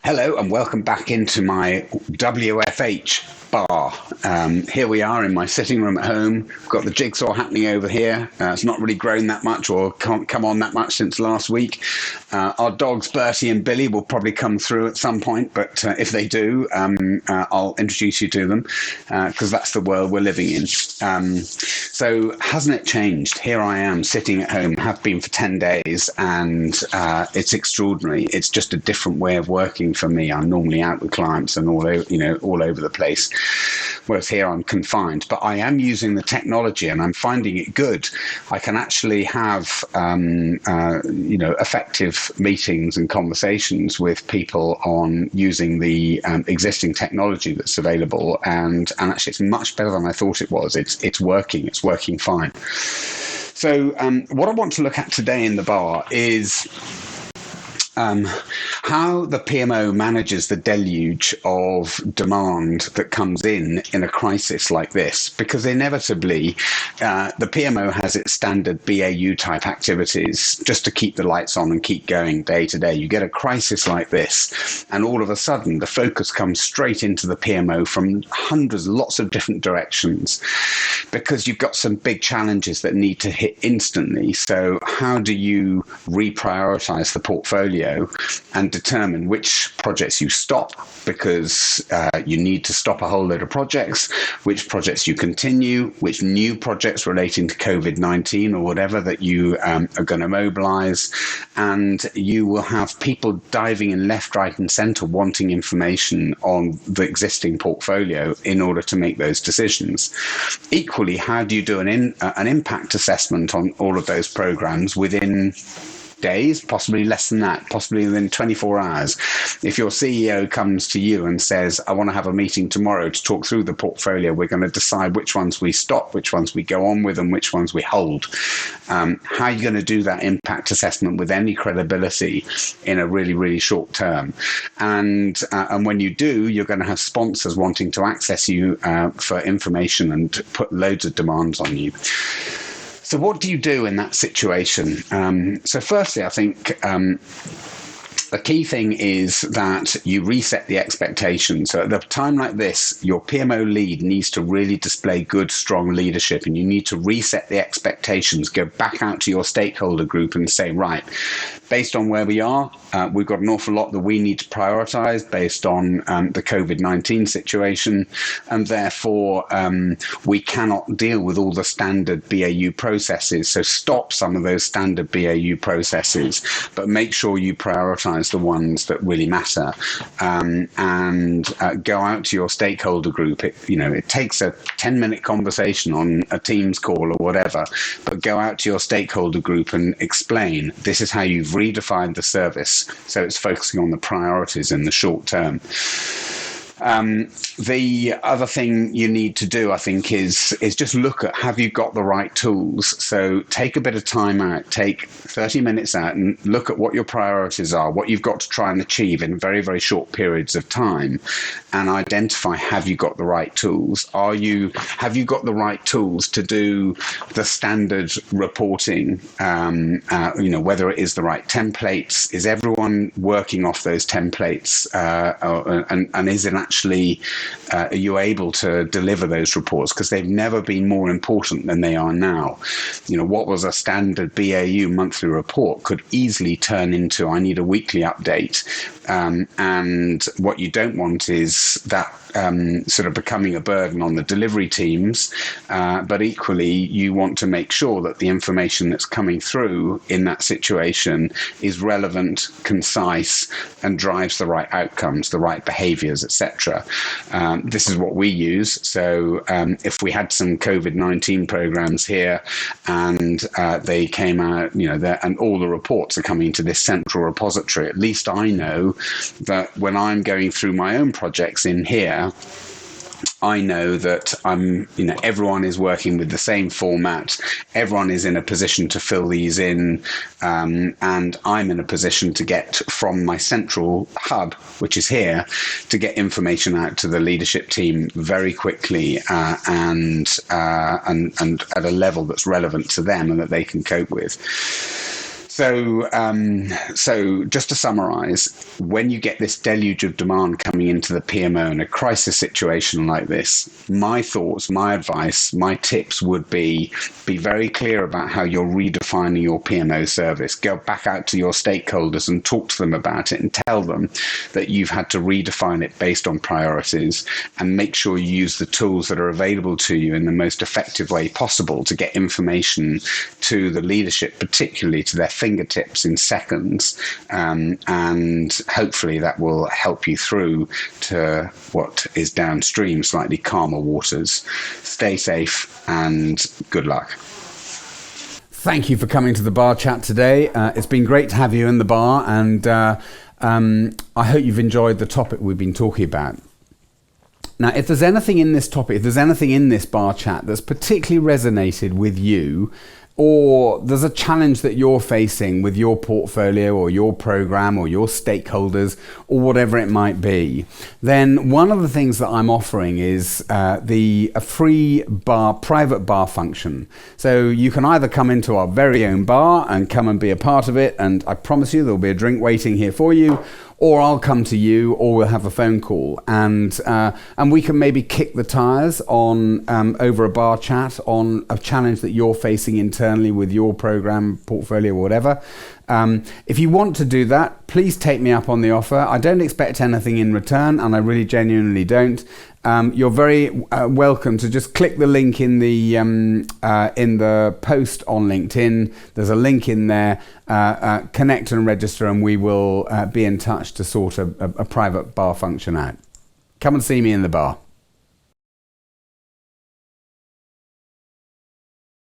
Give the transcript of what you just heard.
Hello and welcome back into my WFH bar. Here we are in my sitting room at home. We've got the jigsaw happening over here. It's not really grown that much or can't come on that much since last week. Our dogs Bertie and Billy will probably come through at some point, but if they do, I'll introduce you to them because that's the world we're living in. So hasn't it changed? Here I am sitting at home, have been for 10 days, and it's extraordinary. It's just a different way of working for me. I'm normally out with clients and all over the place, whereas here I'm confined. But I am using the technology and I'm finding it good. I can actually have effective meetings and conversations with people on using the existing technology that's available, and actually it's much better than I thought it was. It's working fine. So what I want to look at today in the bar is how the PMO manages the deluge of demand that comes in a crisis like this, because inevitably the PMO has its standard BAU type activities just to keep the lights on and keep going day to day. You get a crisis like this and all of a sudden the focus comes straight into the PMO from lots of different directions, because you've got some big challenges that need to hit instantly. So how do you reprioritize the portfolio and determine which projects you stop because you need to stop a whole load of projects, which projects you continue, which new projects relating to COVID-19 or whatever that you are going to mobilize. And you will have people diving in left, right and center wanting information on the existing portfolio in order to make those decisions. Equally, how do you do an impact assessment on all of those programs within days, possibly less than that, possibly within 24 hours. If your CEO comes to you and says, I want to have a meeting tomorrow to talk through the portfolio, we're going to decide which ones we stop, which ones we go on with and which ones we hold. How are you going to do that impact assessment with any credibility in a really, really short term? And when you do, you're going to have sponsors wanting to access you for information and put loads of demands on you. So what do you do in that situation? So firstly, I think the key thing is that you reset the expectation. So at a time like this, your PMO lead needs to really display good, strong leadership, and you need to reset the expectations, go back out to your stakeholder group and say, right, based on where we are, we've got an awful lot that we need to prioritize based on the COVID-19 situation, and therefore we cannot deal with all the standard BAU processes. So stop some of those standard BAU processes, but make sure you prioritize the ones that really matter, and go out to your stakeholder group. It takes a 10-minute conversation on a Teams call or whatever, but go out to your stakeholder group and explain this is how you've redefined the service, so it's focusing on the priorities in the short term. The other thing you need to do, I think, is just look at, have you got the right tools? So take a bit of time out, take 30 minutes out and look at what your priorities are, what you've got to try and achieve in very, very short periods of time, and identify, have you got the right tools? Have you got the right tools to do the standard reporting? Whether it is the right templates, is everyone working off those templates, and is it actually, are you able to deliver those reports? Because they've never been more important than they are now. What was a standard BAU monthly report could easily turn into, I need a weekly update. And what you don't want is that sort of becoming a burden on the delivery teams, but equally you want to make sure that the information that's coming through in that situation is relevant, concise, and drives the right outcomes, the right behaviours, etc. This is what we use. So if we had some COVID-19 programs here and they came out, and all the reports are coming to this central repository, at least I know that when I'm going through my own projects in here, I know that everyone is working with the same format. Everyone is in a position to fill these in, and I'm in a position to get from my central hub, which is here, to get information out to the leadership team very quickly and at a level that's relevant to them and that they can cope with. So just to summarize, when you get this deluge of demand coming into the PMO in a crisis situation like this, my thoughts, my advice, my tips would be very clear about how you're redefining your PMO service. Go back out to your stakeholders and talk to them about it and tell them that you've had to redefine it based on priorities, and make sure you use the tools that are available to you in the most effective way possible to get information to the leadership, particularly to their fingertips in seconds, and hopefully that will help you through to what is downstream slightly calmer waters. Stay safe and good luck. Thank you for coming to the bar chat today. It's been great to have you in the bar, and I hope you've enjoyed the topic we've been talking about. Now, if there's anything in this topic, if there's anything in this bar chat that's particularly resonated with you, or there's a challenge that you're facing with your portfolio or your program or your stakeholders or whatever it might be, then one of the things that I'm offering is a free private bar function. So you can either come into our very own bar and come and be a part of it, and I promise you there'll be a drink waiting here for you, or I'll come to you, or we'll have a phone call, and we can maybe kick the tires on over a bar chat on a challenge that you're facing internally with your program, portfolio, or whatever. If you want to do that, please take me up on the offer. I don't expect anything in return, and I really genuinely don't. You're very welcome to just click the link in the post on LinkedIn. There's a link in there. Connect and register, and we will be in touch to sort a private bar function out. Come and see me in the bar.